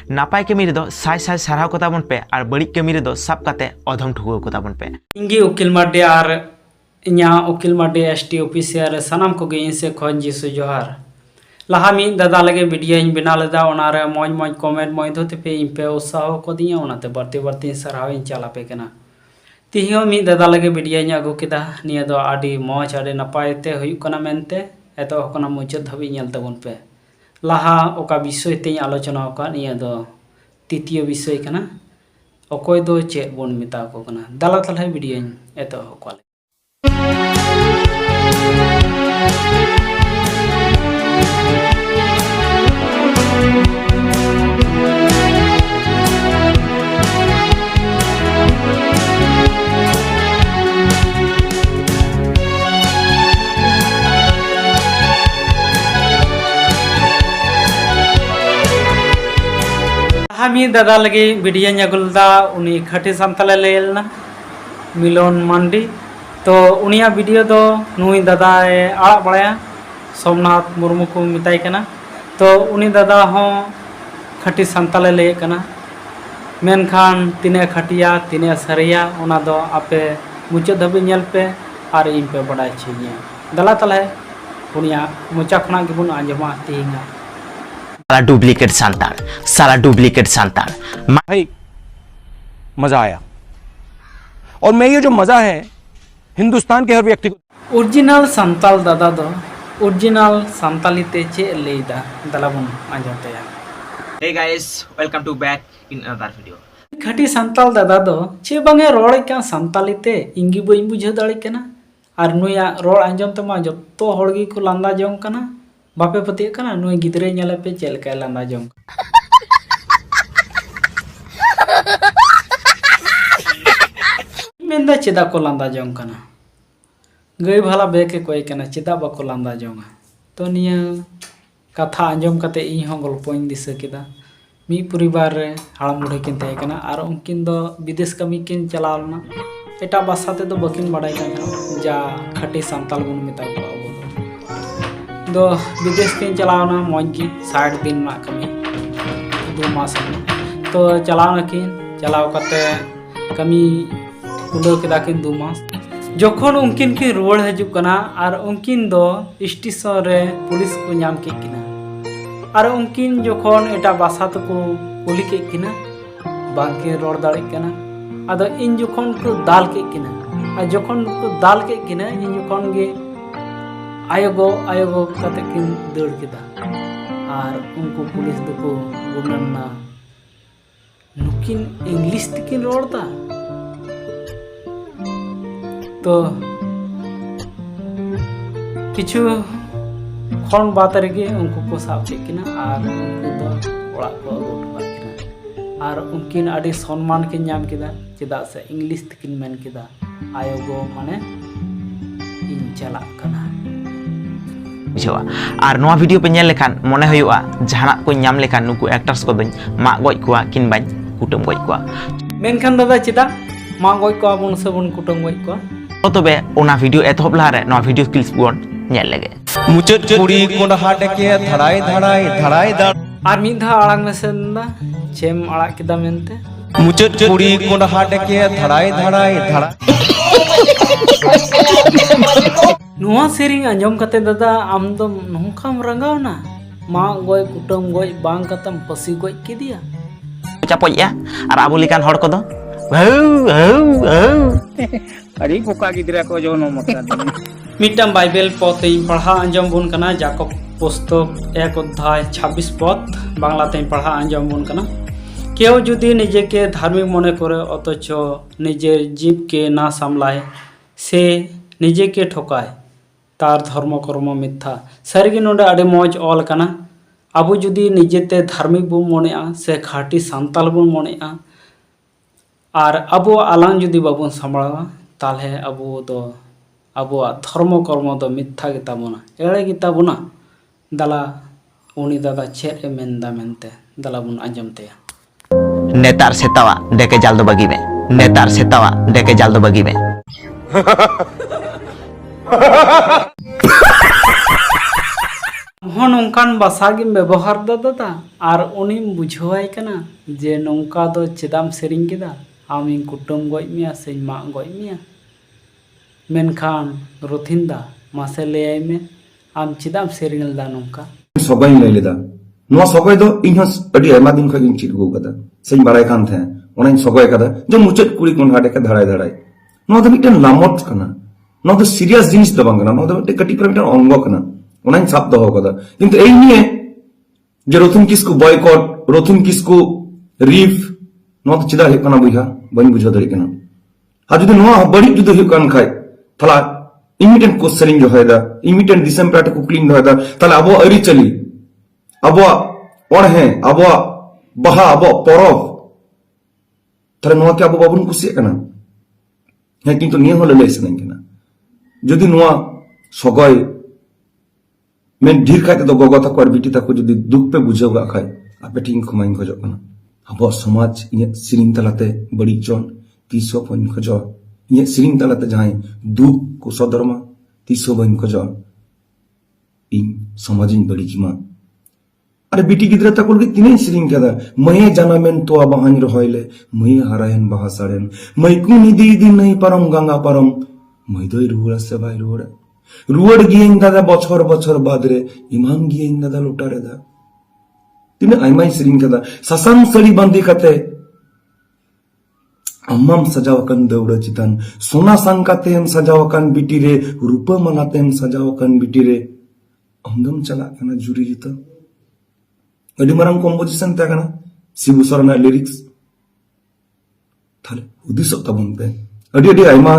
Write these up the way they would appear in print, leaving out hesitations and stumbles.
नापाय कमी रेदो साय साय साराव को ताबन पे और बड़ी कमी रेदो सब काते अधम ठुगो को ताबन पे इंगी उकिल मार्डी और इन्या उकिल मार्डी एसटी ऑफिसर सनाम को गे इनसे खोज जिसु जोहार लहा मी दादा लगे वीडियो इन बना लेदा ओनारे मौज मौज कमेंट मौज होते पे इन पे उत्साह को दिया ओनाते बढ़ते बढ़ते सराव इन चला पे कना तिहियो मी दादा लगे वीडियो इन अगु केदा निया दो आडी मौज आडी नपाय ते हुयु कना मेनते एतो कना मुचाद धाबी नेल तबन पे लहा ओका विषय ते आलोचना का निया दो तृतीय विषय कना अकोय दो चेक बोन मिता को कना दाला तलहा वीडियो इन एतो कोले हमी दादा लगे वीडियो नगुलदा उनी खटी संतले लेलना मिलन मंडी तो उनिया वीडियो दो नुई दादा आड़ा बड़ाया सोमनाथ मुर्मू को मिताई कना तो उनी दादा हो खटी संतले ले कना मेनखान तिने खटिया तिने सरिया ओना दो आपे मुचाद धाबी नेल पे और इन पे बड़ा चाहिए दला तले उनिया मुचा खना गिबुन आंजमा तिहिंगा साला डुप्लीकेट सांतार भाई मजा आया और मैं ये जो मजा है हिंदुस्तान के हर व्यक्ति को ओरिजिनल संताल दादा दो ओरिजिनल संताली ते चे लेदा दलाबुन आंजमतया hey guys welcome to back in another video खटी संताल दादा दो चे बांगे रोड़ का संताली ते इंगी बई बुझे दाड़े कना और नुया रोड़ आंजम तमा जत्तो होड़गी को लांदा जों कना बापे पति कना नुई गिदरे नेले पे चेल का लांदा जों मेंदा चेदा को लांदा जों कना गई भला बेके कोई कना चेदा बाको लांदा जोंगा तो निया कथा आंजम कते इन हो गल्पोइन दिस केदा मी परिवार रे हाड़ाम बुढ़े किन तहे कना और उनकिन दो विदेश कमी किन चलावना एटा भाषा ते दो बकिन बाड़ाय कना जा खटी संताल बुन मिता को दो विदेश किन चलावना मौज की 60 दिन मा कमी 2 मास तो चलावना किन चलाव कते कमी कुलो केदा किन 2 मास जोखन उनकिन की रोड हजू कना और उनकिन दो स्टेशन रे पुलिस को नाम के किना और उनकिन जोखन एटा भाषा तो को कुली के किना बाकी रोड दाड़े कना आदो इन जोखन को दाल के किना और जोखन को दाल के किना इन जोखन गे आयोगो कते किन दौड़ केदा और उनको पुलिस दको गुनना नुकिन इंग्लिश तकिन रोड़ता तो किछु खन बात रेगे उनको को साब किना और उनको दो ओड़ा को अगुट किना और उनकिन आदि सम्मान के नाम केदा चेदा से इंग्लिश तकिन मेन केदा आयोगो माने इन चला कना बुझेवा और नोआ वीडियो पे नेल लेखान मने हुआ जहाना को नाम लेखान नुकु एक्टर्स को दኝ मा गoj कुआ किन बाñ कुटुम गoj कुआ मेनखान दादा चेदा मा गoj कुआ बुन से बुन कुटुम गoj कुआ तो तबे ओना वीडियो एतहब लारे नोआ वीडियो क्लिप्स बोन नेल लेगे मुचद कुड़ी कोंडा के धड़ाई धड़ाई और मिद धा आड़ांग मेसेंदा चेम आड़ा केदा मेनते मुचद कुड़ी कोंडा के धड़ाई नुआ सेरिंग अंजम कते दादा आम दो नोंकाम रंगावना मा गoj कुटुम गoj बांग कतम पसी गoj केदिया चापोया और आबो लिकान हड़ को दो अरे कोका गिदरा को जो नो मत मिटम बाइबल पते पढ़ा अंजम बुन कना जाकब पुस्तक 1 अध्याय 26 पद बांग्ला ते पढ़ा अंजम बुन कना केउ जुदी निजे के धार्मिक मने करे अथच निजे जीव के ना सामलाय से निजे के ठोकाय तार धर्म कर्म मिथ्या सारिगे नोडे आडे मौज ऑल कना आबो जुदी निजेते धार्मिक बो मनेआ से खाटी संताल बो मनेआ और आबो आलांग जुदी बाबन सामलावा ताले आबो दो आबो धर्म कर्म दो मिथ्या गेताबोना एड़े गेताबोना दला उनी दादा चेद ए मेनदा मेनते दला बुन आंजमते नेतार सेतावा डेके जाल दो बगी में नेतार सेतावा डेके जाल दो बगी में ᱦᱚᱸ ᱱᱚᱝᱠᱟन ᱵᱷᱟᱥᱟ ᱜᱮᱢ ᱵᱮᱵᱚᱦᱟर ᱫᱟ दादा और उनीम बुझावाई कना जे नौका दो चेदाम सेरिंग केदा आमिन कुटुम गज मिया से मा गज मिया मेनखान रुथिंदा मासे लेयाई में आम चेदाम सेरिंग लदा नौका सबाई लय लेदा नोआ सबाई दो इन हस अडी आयमा दिन खगिन चिट गो कदा सेñ बाराय कान थे ओनाइन सबाई कदा जो मुचत कुड़ी कोन हाडे का धड़ाय धड़ाय नोआ दो मिटन लामोट कना नोआ दो सीरियस जिनिस दो बांग कना नोआ दो मिटन कटी पर मिटन अंग कना ओनाइन साब दो कदा किंतु एई निये जे रथुन किसको बॉयकॉट रथुन किसको रिफ नोआ तो चिदा हे कना बुझा बन बुझा दड़ी कना आ जुदी नोआ बड़ी जुदी हे कान खाय थला इमिटेंट क्वेश्चनिंग जो हैदा इमिटेंट दिसम प्राट कुकलिंग हैदा तले अबो अरी चली अबो ओढ़े अबो बहा अबो परब तले नोआ के अबो बाबुन कुसिया कना हे किंतु निया होले लय सनन कना जदि नोआ सगय मेन ढीर खाय तो गोगो तक और बिटी तक जदि दुख पे बुझाव गा खाय आपे टिंग खमाइन खजो कना अबो समाज इने सिरिंग तलाते बड़ी चोन 300 पन खजो ये सिरिंग तलाते जहां दुख को सदरमा 300 बन खजो इन समाजिन बड़ी कीमा अरे बिटी गिद्रा तकुल के तिने सिरिंग कदा मये जनामेन तो अबहान रहोइले मये हरायन बहासारेन मयकु निदी दिन नहीं परम गंगा परम मयदोय रुवड़ा से भाई रुवड़ गियेन दादा बछर बछर बाद रे इमाम गियेन दादा लोटारे दा तिने आइमाई सिरिंग कदा ससांग सड़ी बांधी कते अम्माम सजावकन दौड़ चितान सोना संकातेम सजावकन बिटी रे रूपा मनातेम सजावकन बिटी रे अंगम चला कना जुरी रिता अडी मरंग कंपोजिशन ता कना शिबु सरना लिरिक्स थाले उदिसो तबन पे अडी अडी आइमा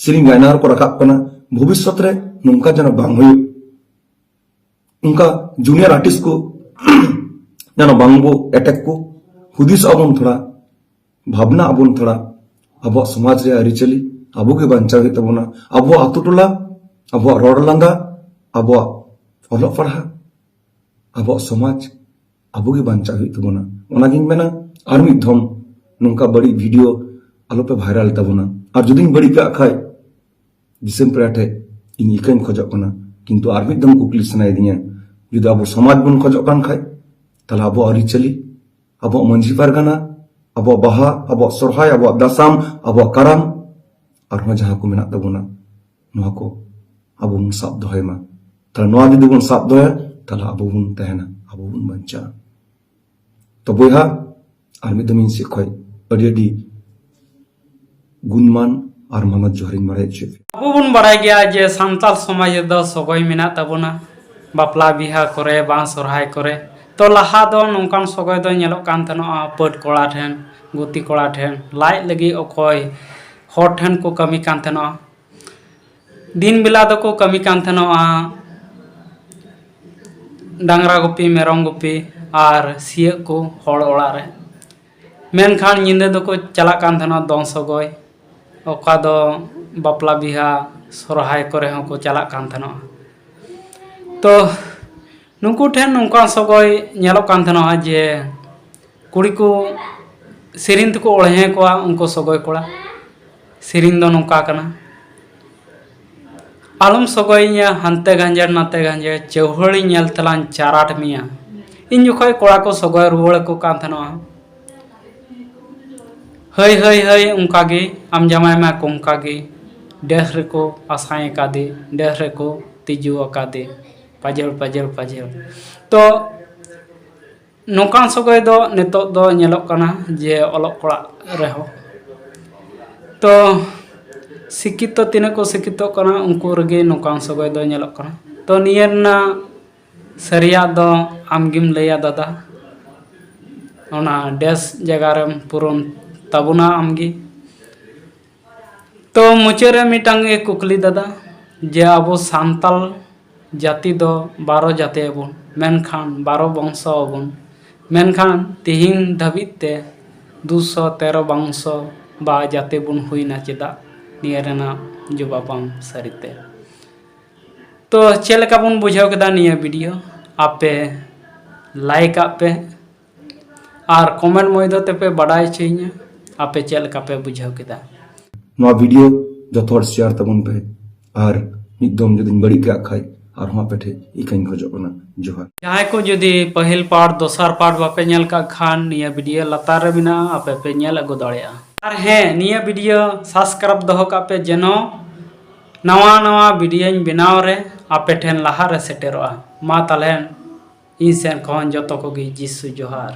सिरिंग गायनार को रखा कना भविष्यत रे नोंका जना बांग हुई उनका जूनियर आर्टिस्ट को जना बांगबो अटैक को हुदिस अबन थोड़ा भावना अबन थोड़ा अब समाज रे अरिचली अब के बंचा तबना अब आतु टोला अब रोड लांदा अब ओलो पढ़ा अब समाज अब के बंचा तबना ओना गिन मेना आर मिद धम नोंका बड़ी वीडियो आलो पे वायरल तबना और जुदी बड़ी का खाय दिसम प्राठे इन इकन खजो कना किंतु आर मिद धम कुकली सनाय दिया जुदी अब समाज बन खजो कान खाय तला अब अरिचली अब मंजी पारगाना अब बाहा अब सोरहाय अब दासाम अब कराम और जहां को मेना तबना नोआ को अब बन साब दोहेमा तला नोआ जुदी बन साब दोहे तला अब बन तहना अब बन बंचा तो बोहा आर मिद धम इन से खय अडी अडी गुणमान और मानत जोहरिन मारे चे अब बन बड़ाय गया जे सांताल समाज दो सगय मेना तबना बापला बिहा करे बा सोरहाय करे तो लहा दो नौकान सगय दो नेलो कान तनोआ पट कोड़ा ठेन गुती कोड़ा ठेन लाइ लगी अखय हर ठेन को कमी कान तनोआ दिन बेला दो को कमी कान तनोआ डांगरा गुपी मेरम गुपी और सिय को हर ओड़ा रे मेनखान निंदे दो को चला कान तनोआ दो सगय ओका दो बापला बिहा सोरहाय करे हो को चला कान तनोआ तो नुकु ठेन नौका सगय नेलो कान तनोआ जे कुड़ी को सिरिन तको ओढ़े को उनको सगय कोड़ा सिरिन दो नौका कना आलम सगय हानते गांजेर नाते गांजेर चौहड़ी नेल तलान चाराट मिया इन जुखय कोड़ा को सगय रुवड़ को कान तनोआ हय हय हय उनका गे आम जमाय मा कोंका गे डेस रे को आसाय कादे डेस रे को तिजु कादे पाजेल पाजेल पाजेल तो नौकान सगय दो नितो दो नेलोक कना जे ओलोक कोड़ा रेहो तो शिक्षित तीन को शिक्षित कना उनको रगे नौकान सगय दो नेलोक कना तो नियरना सरिया दो आमगिम लैया दादा ओना डेस जगह रे पुरन तबुना आमगी तो मुचेरे मिटांग कुकली दादा जे अब सांताल जाति दो 12 जाति अबन मेनखान 12 वंश अबन मेनखान तिहिन धाबिते 213 वंश बा जाति बन हुईना चेदा नियरना जवाबाम सरिते तो चेलका बन बुझाव केदा निया वीडियो आपे लाइक आपे और कमेंट मध्य पे बड़ाई चाहिए आपे चेलका पे बुझाव केदा नोआ वीडियो जो थोड़ शेयर तबन पे और निदम जदिन बड़ी के खाय और हम पे इकाइन खोजो कना जोहार जहाँ को जुदी पहल पार्ट दोसर पार्ट बापे नेल का खान निया वीडियो लतार रे बिना आपे पे नेल अगु दाड़िया और हें निया वीडियो सब्सक्राइब दहो का पे जनो नवा नवा वीडियो बनाव रे आपे ठेन लहा रे सेटेरोआ मा तालेन इन सेन खन जतो को गी जिसु जोहार।